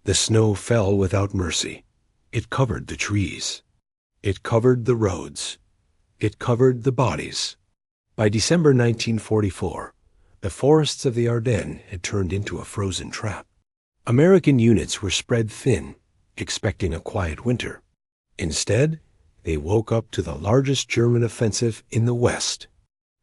The snow fell without mercy. It covered the trees. It covered the roads. It covered the bodies. By December 1944, the forests of the Ardennes had turned into a frozen trap. American units were spread thin, expecting a quiet winter. Instead, they woke up to the largest German offensive in the West.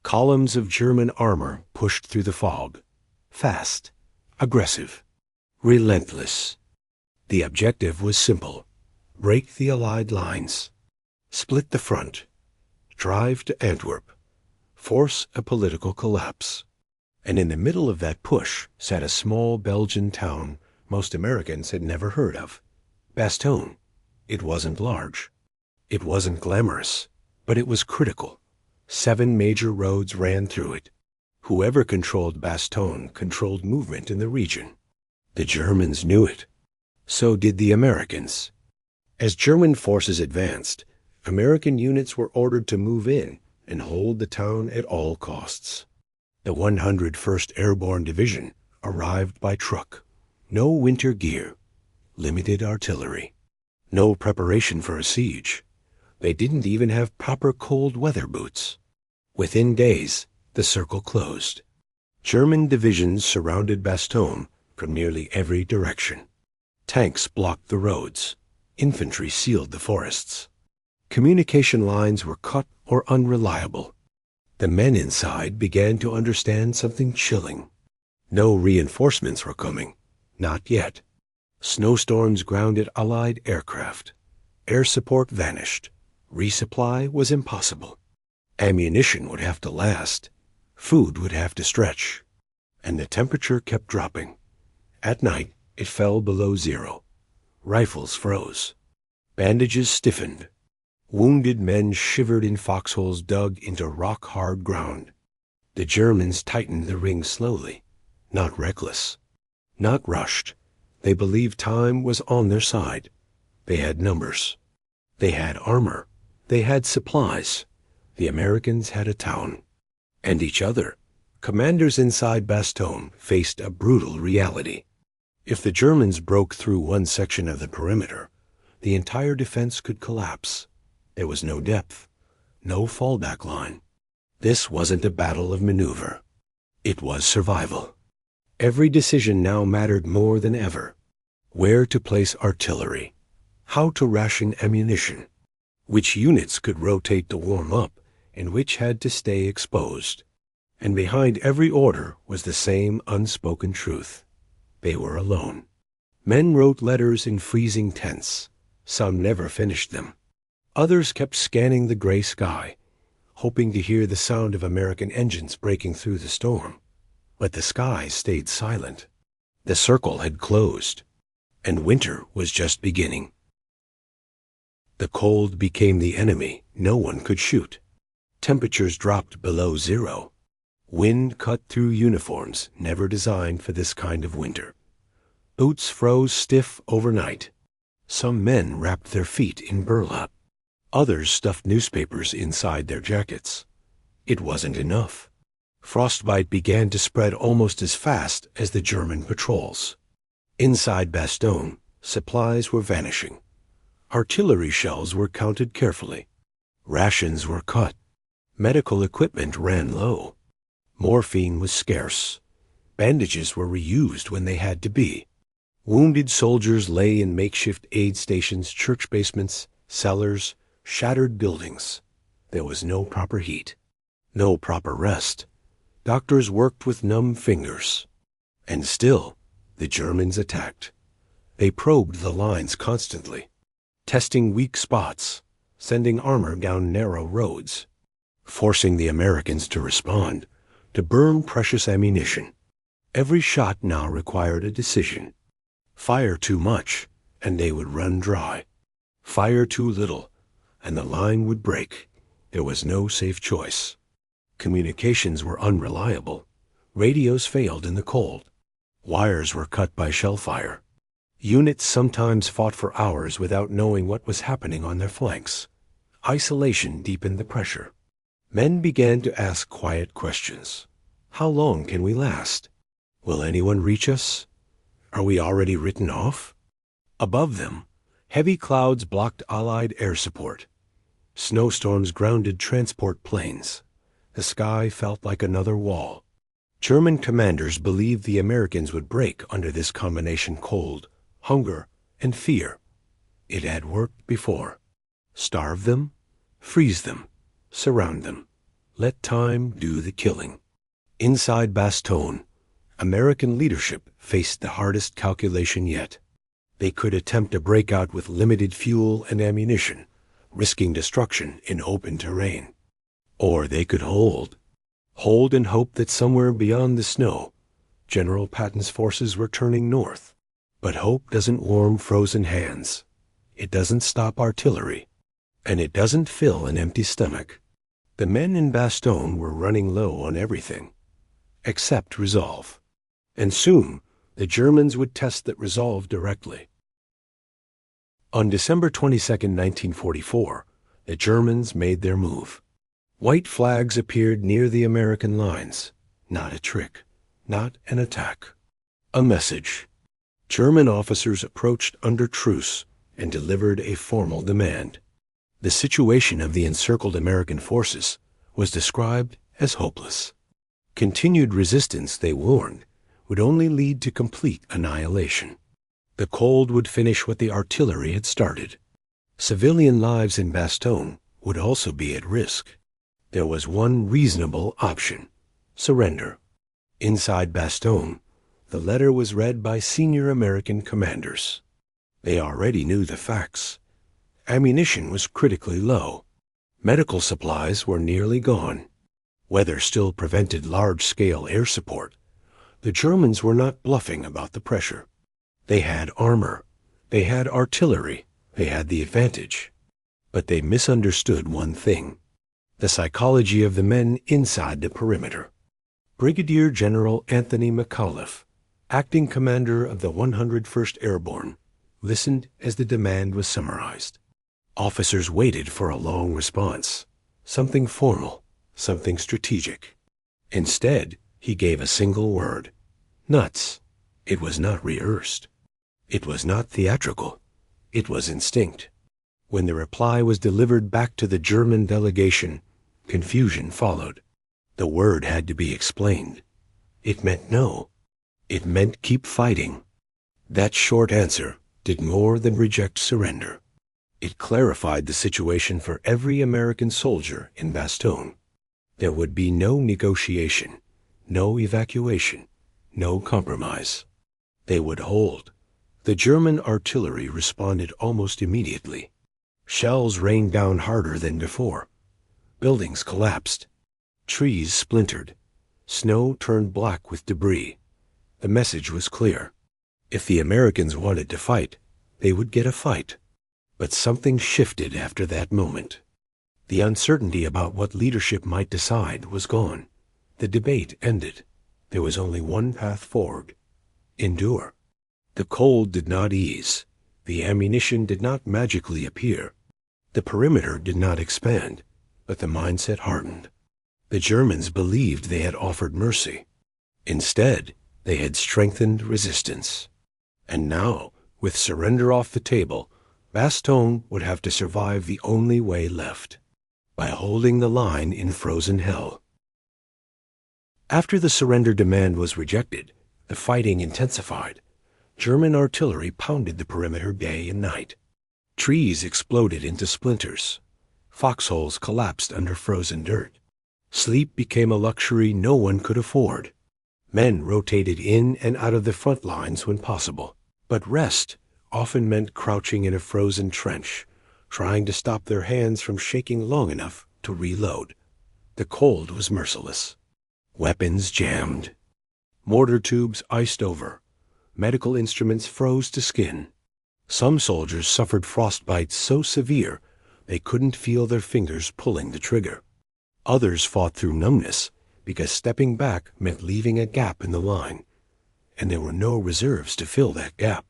Columns of German armor pushed through the fog. Fast, aggressive, relentless. The objective was simple: break the Allied lines, split the front, drive to Antwerp, force a political collapse. And in the middle of that push sat a small Belgian town most Americans had never heard of. Bastogne. It wasn't large. It wasn't glamorous, but it was critical. 7 major roads ran through it. Whoever controlled Bastogne controlled movement in the region. The Germans knew it. So did the Americans. As German forces advanced, American units were ordered to move in and hold the town at all costs. The 101st Airborne Division arrived by truck. No winter gear. Limited artillery. No preparation for a siege. They didn't even have proper cold weather boots. Within days, the circle closed. German divisions surrounded Bastogne from nearly every direction. Tanks blocked the roads. Infantry sealed the forests. Communication lines were cut or unreliable. The men inside began to understand something chilling. No reinforcements were coming. Not yet. Snowstorms grounded Allied aircraft. Air support vanished. Resupply was impossible. Ammunition would have to last. Food would have to stretch. And the temperature kept dropping. At night, it fell below 0. Rifles froze. Bandages stiffened. Wounded men shivered in foxholes dug into rock-hard ground. The Germans tightened the ring slowly, not reckless, not rushed. They believed time was on their side. They had numbers. They had armor. They had supplies. The Americans had a town. And each other. Commanders inside Bastogne faced a brutal reality. If the Germans broke through one section of the perimeter, the entire defense could collapse. There was no depth, no fallback line. This wasn't a battle of maneuver. It was survival. Every decision now mattered more than ever. Where to place artillery, how to ration ammunition, which units could rotate to warm up, and which had to stay exposed. And behind every order was the same unspoken truth. They were alone. Men wrote letters in freezing tents. Some never finished them. Others kept scanning the gray sky, hoping to hear the sound of American engines breaking through the storm. But the sky stayed silent. The circle had closed, and winter was just beginning. The cold became the enemy no one could shoot. Temperatures dropped below 0. Wind cut through uniforms never designed for this kind of winter. Boots froze stiff overnight. Some men wrapped their feet in burlap. Others stuffed newspapers inside their jackets. It wasn't enough. Frostbite began to spread almost as fast as the German patrols. Inside Bastogne, supplies were vanishing. Artillery shells were counted carefully. Rations were cut. Medical equipment ran low. Morphine was scarce. Bandages were reused when they had to be. Wounded soldiers lay in makeshift aid stations, church basements, cellars, shattered buildings. There was no proper heat, no proper rest. Doctors worked with numb fingers. And still, the Germans attacked. They probed the lines constantly, testing weak spots, sending armor down narrow roads, forcing the Americans to respond, to burn precious ammunition. Every shot now required a decision. Fire too much, and they would run dry. Fire too little, and the line would break. There was no safe choice. Communications were unreliable. Radios failed in the cold. Wires were cut by shell fire. Units sometimes fought for hours without knowing what was happening on their flanks. Isolation deepened the pressure. Men began to ask quiet questions. How long can we last? Will anyone reach us? Are we already written off? Above them, heavy clouds blocked Allied air support. Snowstorms grounded transport planes. The sky felt like another wall. German commanders believed the Americans would break under this combination: cold, hunger, and fear. It had worked before. Starve them, freeze them, surround them. Let time do the killing. Inside Bastogne, American leadership faced the hardest calculation yet. They could attempt a breakout with limited fuel and ammunition, risking destruction in open terrain. Or they could hold and hope that somewhere beyond the snow, General Patton's forces were turning north. But hope doesn't warm frozen hands. It doesn't stop artillery. And it doesn't fill an empty stomach. The men in Bastogne were running low on everything, except resolve. And soon, the Germans would test that resolve directly. On December 22, 1944, the Germans made their move. White flags appeared near the American lines. Not a trick, not an attack. A message. German officers approached under truce and delivered a formal demand. The situation of the encircled American forces was described as hopeless. Continued resistance, they warned, would only lead to complete annihilation. The cold would finish what the artillery had started. Civilian lives in Bastogne would also be at risk. There was one reasonable option: surrender. Inside Bastogne, the letter was read by senior American commanders. They already knew the facts. Ammunition was critically low. Medical supplies were nearly gone. Weather still prevented large-scale air support. The Germans were not bluffing about the pressure. They had armor. They had artillery. They had the advantage. But they misunderstood one thing: the psychology of the men inside the perimeter. Brigadier General Anthony McAuliffe, acting commander of the 101st Airborne, listened as the demand was summarized. Officers waited for a long response, something formal, something strategic. Instead, he gave a single word: nuts. It was not rehearsed. It was not theatrical. It was instinct. When the reply was delivered back to the German delegation, confusion followed. The word had to be explained. It meant no. It meant keep fighting. That short answer did more than reject surrender. It clarified the situation for every American soldier in Bastogne. There would be no negotiation, no evacuation, no compromise. They would hold. The German artillery responded almost immediately. Shells rained down harder than before. Buildings collapsed. Trees splintered. Snow turned black with debris. The message was clear. If the Americans wanted to fight, they would get a fight. But something shifted after that moment. The uncertainty about what leadership might decide was gone. The debate ended. There was only one path forward: endure. The cold did not ease. The ammunition did not magically appear. The perimeter did not expand, but the mindset hardened. The Germans believed they had offered mercy. Instead, they had strengthened resistance. And now, with surrender off the table, Bastogne would have to survive the only way left: by holding the line in frozen hell. After the surrender demand was rejected, the fighting intensified. German artillery pounded the perimeter day and night. Trees exploded into splinters. Foxholes collapsed under frozen dirt. Sleep became a luxury no one could afford. Men rotated in and out of the front lines when possible. But rest often meant crouching in a frozen trench, trying to stop their hands from shaking long enough to reload. The cold was merciless. Weapons jammed. Mortar tubes iced over. Medical instruments froze to skin. Some soldiers suffered frostbite so severe they couldn't feel their fingers pulling the trigger. Others fought through numbness because stepping back meant leaving a gap in the line, and there were no reserves to fill that gap.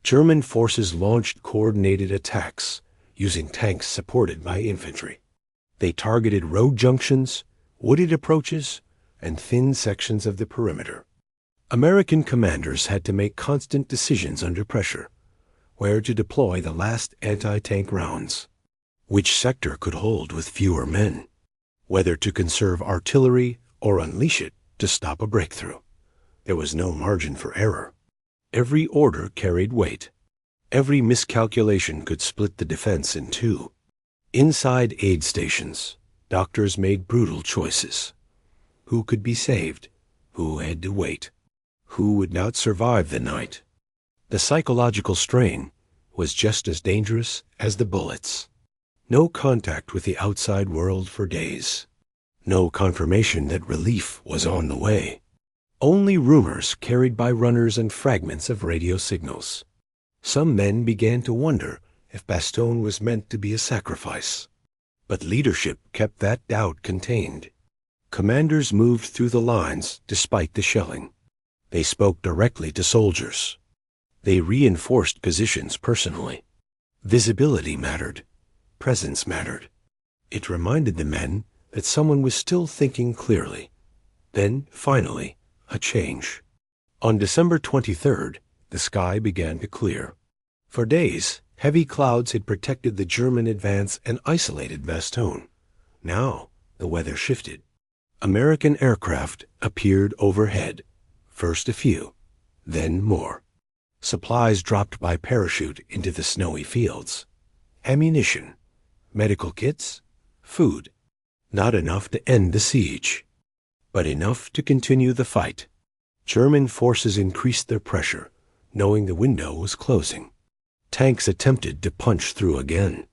German forces launched coordinated attacks using tanks supported by infantry. They targeted road junctions, wooded approaches, and thin sections of the perimeter. American commanders had to make constant decisions under pressure. where to deploy the last anti-tank rounds, which sector could hold with fewer men, whether to conserve artillery or unleash it to stop a breakthrough. There was no margin for error. Every order carried weight. Every miscalculation could split the defense in two. Inside aid stations, doctors made brutal choices. Who could be saved? Who had to wait? Who would not survive the night? The psychological strain was just as dangerous as the bullets. No contact with the outside world for days. No confirmation that relief was on the way. Only rumors carried by runners and fragments of radio signals. Some men began to wonder if Bastogne was meant to be a sacrifice. But leadership kept that doubt contained. Commanders moved through the lines despite the shelling. They spoke directly to soldiers. They reinforced positions personally. Visibility mattered. Presence mattered. It reminded the men that someone was still thinking clearly. Then, finally, a change. On December 23rd, the sky began to clear. For days, heavy clouds had protected the German advance and isolated Bastogne. Now, the weather shifted. American aircraft appeared overhead. First a few, then more. Supplies dropped by parachute into the snowy fields. Ammunition, medical kits, food. Not enough to end the siege, but enough to continue the fight. German forces increased their pressure, knowing the window was closing. Tanks attempted to punch through again.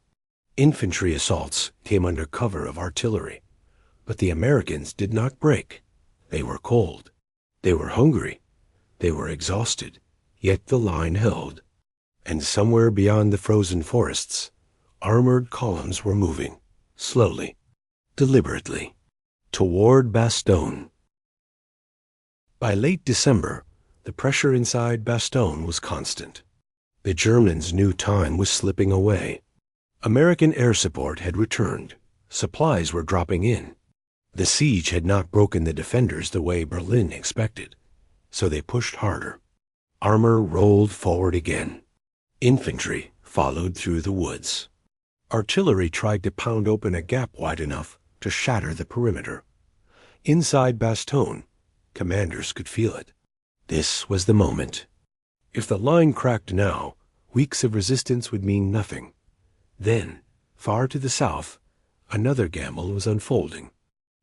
Infantry assaults came under cover of artillery. But the Americans did not break. They were cold. They were hungry. They were exhausted. Yet the line held. And somewhere beyond the frozen forests, armored columns were moving, slowly, deliberately, toward Bastogne. By late December, the pressure inside Bastogne was constant. The Germans knew time was slipping away. American air support had returned. Supplies were dropping in. The siege had not broken the defenders the way Berlin expected, so they pushed harder. Armor rolled forward again. Infantry followed through the woods. Artillery tried to pound open a gap wide enough to shatter the perimeter. Inside Bastogne, commanders could feel it. This was the moment. If the line cracked now, weeks of resistance would mean nothing. Then, far to the south, another gamble was unfolding.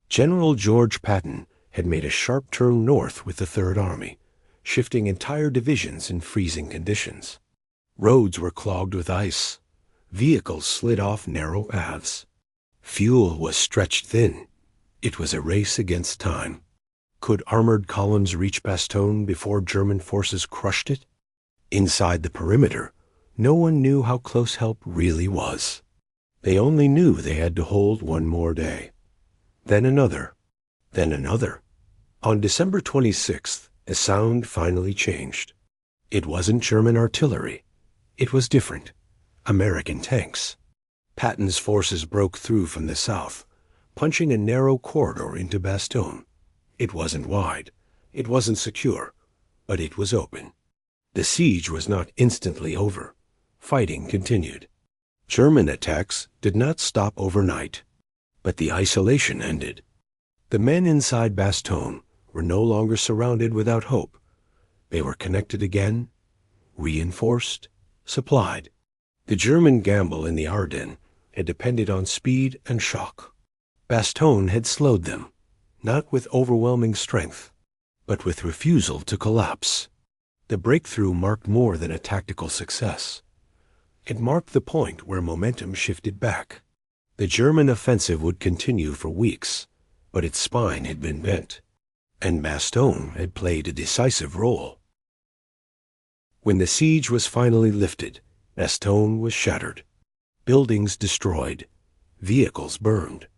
General George Patton had made a sharp turn north with the Third Army, shifting entire divisions in freezing conditions. Roads were clogged with ice. Vehicles slid off narrow paths. Fuel was stretched thin. It was a race against time. Could armored columns reach Bastogne before German forces crushed it? Inside the perimeter, no one knew how close help really was. They only knew they had to hold one more day. Then another. Then another. On December 26th, a sound finally changed. It wasn't German artillery. It was different. American tanks. Patton's forces broke through from the south, punching a narrow corridor into Bastogne. It wasn't wide. It wasn't secure. But it was open. The siege was not instantly over. Fighting continued. German attacks did not stop overnight. But the isolation ended. The men inside Bastogne were no longer surrounded without hope. They were connected again, reinforced, supplied. The German gamble in the Ardennes had depended on speed and shock. Bastogne had slowed them, not with overwhelming strength, but with refusal to collapse. The breakthrough marked more than a tactical success. It marked the point where momentum shifted back. The German offensive would continue for weeks, but its spine had been bent, and Bastogne had played a decisive role. When the siege was finally lifted, Bastogne was shattered, buildings destroyed, vehicles burned,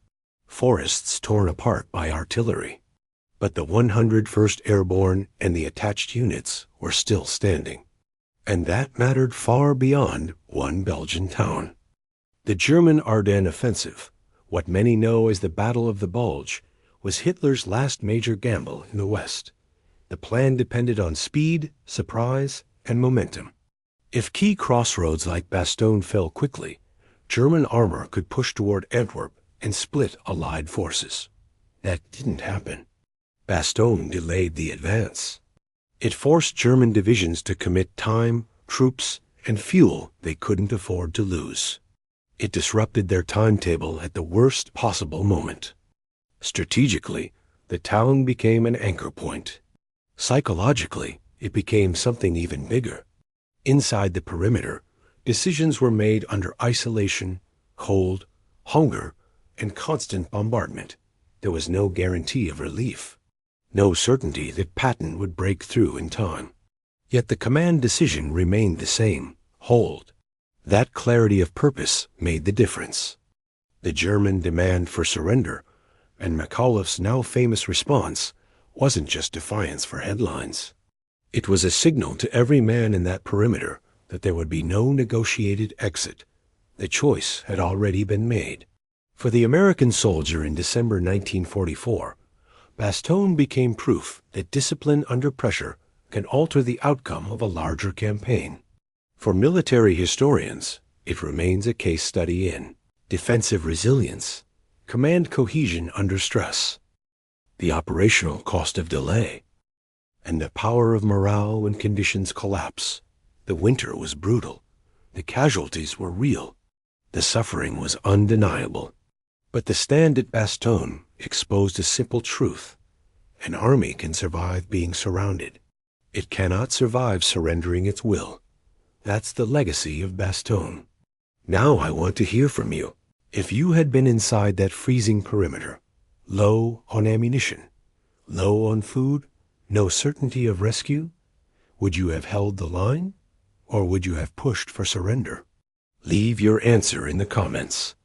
forests torn apart by artillery. But the 101st Airborne and the attached units were still standing, and that mattered far beyond one Belgian town. The German Ardennes offensive, what many know as the Battle of the Bulge, was Hitler's last major gamble in the West. The plan depended on speed, surprise, and momentum. If key crossroads like Bastogne fell quickly, German armor could push toward Antwerp and split Allied forces. That didn't happen. Bastogne delayed the advance. It forced German divisions to commit time, troops, and fuel they couldn't afford to lose. It disrupted their timetable at the worst possible moment. Strategically, the town became an anchor point. Psychologically, it became something even bigger. Inside the perimeter, decisions were made under isolation, cold, hunger, and constant bombardment. There was no guarantee of relief, no certainty that Patton would break through in time. Yet the command decision remained the same: hold. That clarity of purpose made the difference. The German demand for surrender, and McAuliffe's now famous response, wasn't just defiance for headlines. It was a signal to every man in that perimeter that there would be no negotiated exit. The choice had already been made. For the American soldier in December 1944, Bastogne became proof that discipline under pressure can alter the outcome of a larger campaign. For military historians, it remains a case study in defensive resilience, command cohesion under stress, the operational cost of delay, and the power of morale when conditions collapse. The winter was brutal. The casualties were real. The suffering was undeniable. But the stand at Bastogne exposed a simple truth. An army can survive being surrounded. It cannot survive surrendering its will. That's the legacy of Bastogne. Now I want to hear from you. If you had been inside that freezing perimeter, low on ammunition, low on food, no certainty of rescue, would you have held the line, or would you have pushed for surrender? Leave your answer in the comments.